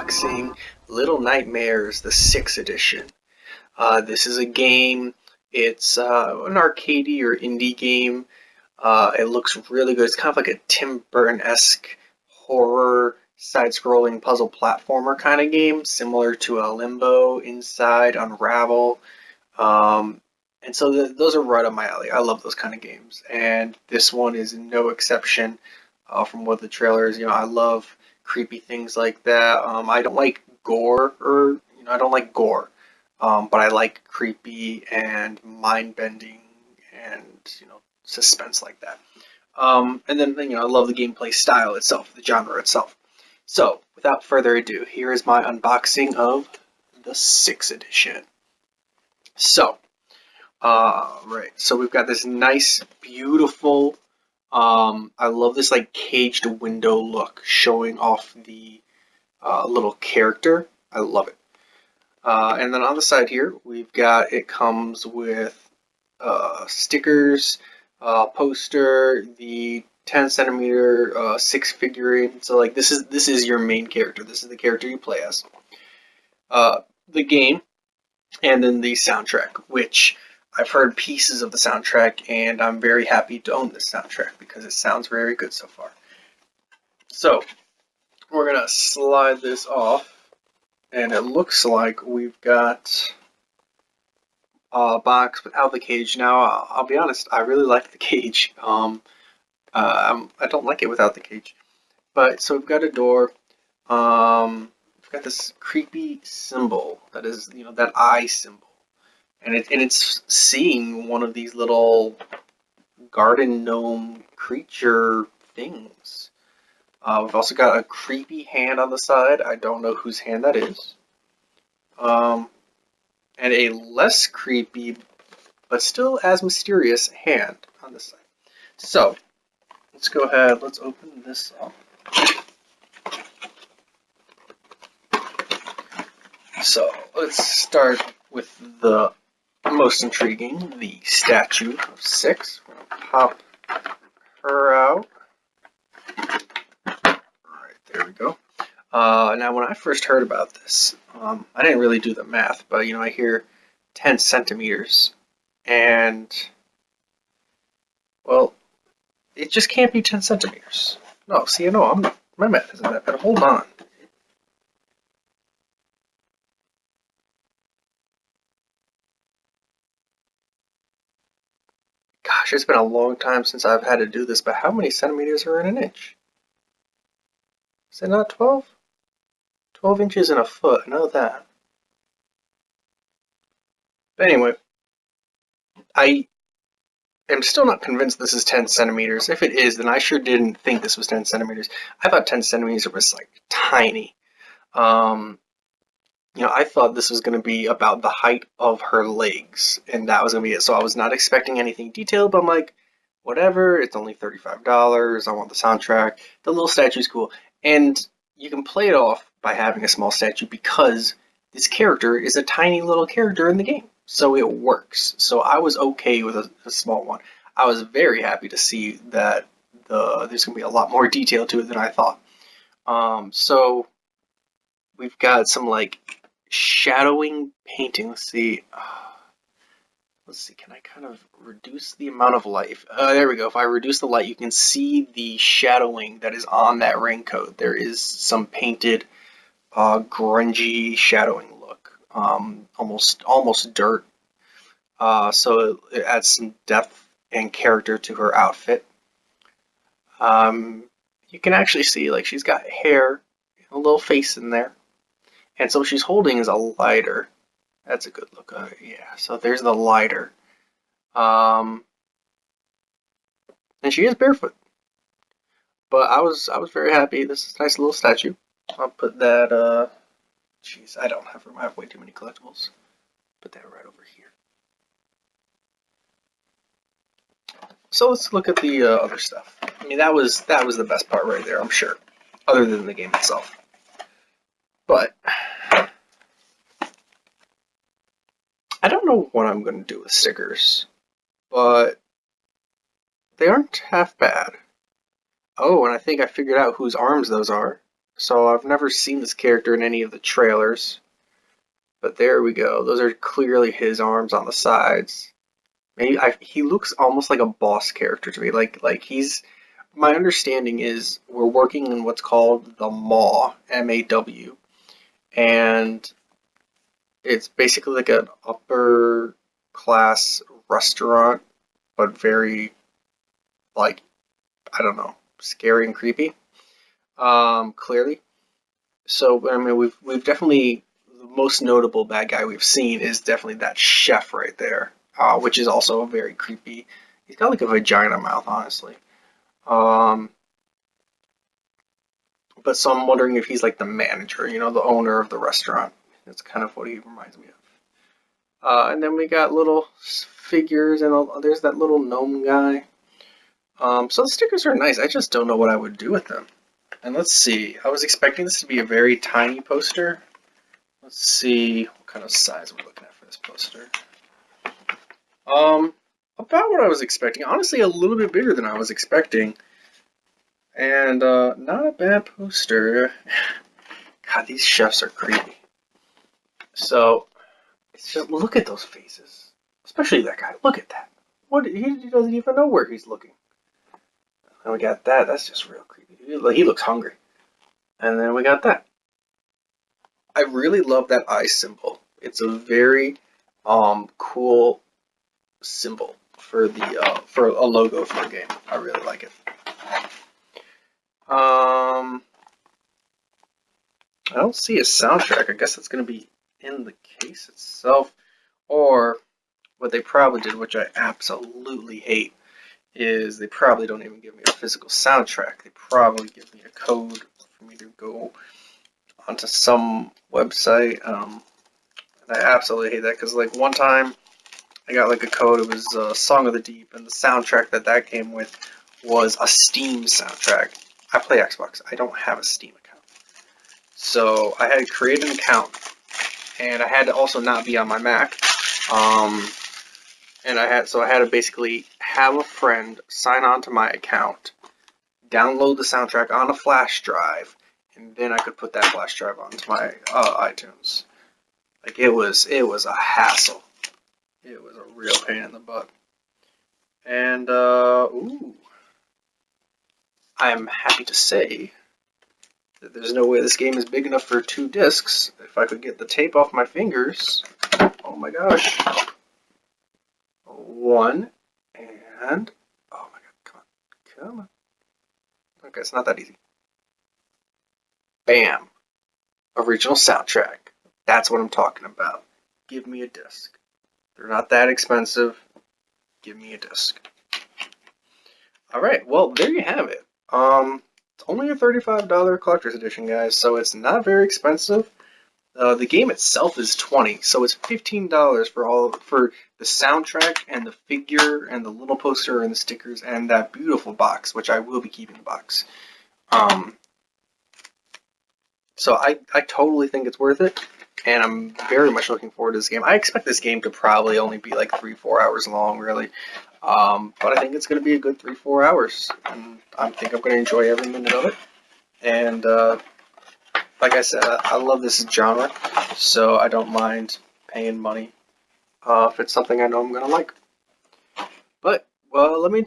unboxing Little Nightmares, the 6th edition. This is a game, it's an arcadey or indie game. It looks really good. It's kind of like a Tim Burton-esque horror side-scrolling puzzle platformer kind of game, similar to a Limbo, Inside, Unravel. Um, and so those are right up my alley. I love those kind of games, and this one is no exception. From what the trailer is, I love creepy things like that. I don't like gore, or I don't like gore, but I like creepy and mind-bending and suspense like that. And then I love the gameplay style itself, the genre itself. So without further ado, here is my unboxing of the 6th edition. So, right. So we've got this nice, beautiful. I love this like caged window look, showing off the little character. I love it. And then on the side here, we've got it comes with stickers, poster, the 10 centimeter 6 figurine. So like this is your main character. This is the character you play as. The game. And then the soundtrack, which I've heard pieces of the soundtrack, and I'm very happy to own this soundtrack because it sounds very good so far. So, we're going to slide this off, and it looks like we've got a box without the cage. Now, I'll be honest, I really like the cage. I don't like it without the cage. But, so we've got a door. We've got this creepy symbol that is, that eye symbol. And it's seeing one of these little garden gnome creature things. We've also got a creepy hand on the side. I don't know whose hand that is. And a less creepy, but still as mysterious hand on this side. So, let's go ahead. Let's open this up. So, let's start with the most intriguing, the statue of 6. We're going to pop her out. Alright, there we go. Now, when I first heard about this, I didn't really do the math, but, I hear 10 centimeters, and, well, it just can't be 10 centimeters. No, see, my math isn't that bad. Hold on. Gosh, it's been a long time since I've had to do this, but how many centimeters are in an inch? Is it not 12? 12 inches in a foot, I know that. But anyway, I am still not convinced this is 10 centimeters. If it is, then I sure didn't think this was 10 centimeters. I thought 10 centimeters was like tiny. I thought this was going to be about the height of her legs, and that was going to be it. So I was not expecting anything detailed, but I'm like, whatever, it's only $35. I want the soundtrack. The little statue's cool. And you can play it off by having a small statue because this character is a tiny little character in the game. So it works. So I was okay with a small one. I was very happy to see that there's going to be a lot more detail to it than I thought. So we've got some like shadowing painting. Let's see. Can I kind of reduce the amount of light? There we go. If I reduce the light, you can see the shadowing that is on that raincoat. There is some painted, grungy shadowing look. Almost dirt. So it adds some depth and character to her outfit. You can actually see, like, she's got hair, a little face in there. And so what she's holding is a lighter. That's a good look. Yeah, so there's the lighter. And she is barefoot. But I was very happy. This is a nice little statue. I'll put that, jeez, I don't have room. I have way too many collectibles. Put that right over here. So let's look at the other stuff. I mean, that was the best part right there, I'm sure. Other than the game itself. But I don't know what I'm going to do with stickers, but they aren't half bad. Oh, and I think I figured out whose arms those are. So I've never seen this character in any of the trailers. But there we go. Those are clearly his arms on the sides. Maybe he looks almost like a boss character to me. Like he's. My understanding is we're working in what's called the Maw, MAW, and it's basically like an upper class restaurant, but very like I don't know, scary and creepy. Clearly. So I mean, we've definitely the most notable bad guy we've seen is definitely that chef right there, which is also very creepy. He's got like a vagina mouth, honestly. Um, but so I'm wondering if he's like the manager, the owner of the restaurant. That's kind of what he reminds me of. And then we got little figures, and there's that little gnome guy. So the stickers are nice. I just don't know what I would do with them. And let's see. I was expecting this to be a very tiny poster. Let's see what kind of size we're looking at for this poster. About what I was expecting. Honestly, a little bit bigger than I was expecting. And not a bad poster. God, these chefs are creepy. So, it's just look at those faces. Especially that guy. Look at that. What he doesn't even know where he's looking. And we got that. That's just real creepy. He looks hungry. And then we got that. I really love that eye symbol. It's a very cool symbol for the for a logo for a game. I really like it. I don't see a soundtrack. I guess it's going to be in the case itself, or what they probably did, which I absolutely hate, is they probably don't even give me a physical soundtrack. They probably give me a code for me to go onto some website. I absolutely hate that because like one time I got like a code. It was Song of the Deep, and the soundtrack that came with was a Steam soundtrack. I play Xbox. I don't have a Steam account, so I had to create an account, and I had to also not be on my Mac. And I had to basically have a friend sign on to my account, download the soundtrack on a flash drive, and then I could put that flash drive onto my iTunes. Like it was a hassle. It was a real pain in the butt. And ooh, I'm happy to say that there's no way this game is big enough for 2 discs. If I could get the tape off my fingers, oh my gosh. 1 and oh my god, come on. Okay, it's not that easy. Bam. Original soundtrack. That's what I'm talking about. Give me a disc. They're not that expensive. Give me a disc. Alright, well, there you have it. It's only a $35 collector's edition, guys, so it's not very expensive. The game itself is $20, so it's $15 for the soundtrack and the figure and the little poster and the stickers and that beautiful box, which I will be keeping the box. So I totally think it's worth it, and I'm very much looking forward to this game. I expect this game to probably only be like 3-4 hours long, really. But I think it's going to be a good 3-4 hours, and I think I'm going to enjoy every minute of it. And like I said, I love this genre, so I don't mind paying money if it's something I know I'm going to like. But well, let me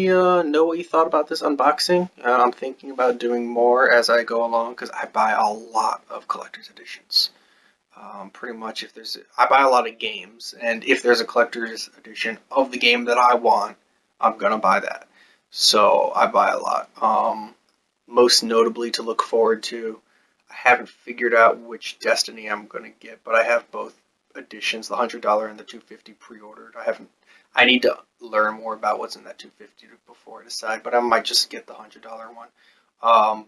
know what you thought about this unboxing. I'm thinking about doing more as I go along because I buy a lot of collector's editions. Pretty much, I buy a lot of games, and if there's a collector's edition of the game that I want, I'm gonna buy that. So I buy a lot. Most notably to look forward to, I haven't figured out which Destiny I'm gonna get, but I have both editions, the $100 and the $250 pre-ordered. I need to learn more about what's in that $250 before I decide, but I might just get the $100 one.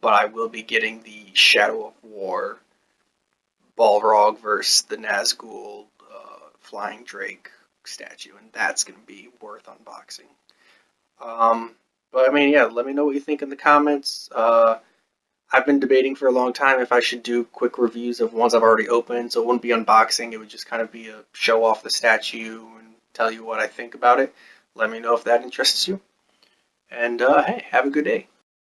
But I will be getting the Shadow of War Balrog versus the Nazgul Flying Drake statue, and that's going to be worth unboxing. But I mean, yeah, let me know what you think in the comments. I've been debating for a long time if I should do quick reviews of ones I've already opened, so it wouldn't be unboxing, it would just kind of be a show off the statue and tell you what I think about it. Let me know if that interests you. And hey, have a good day.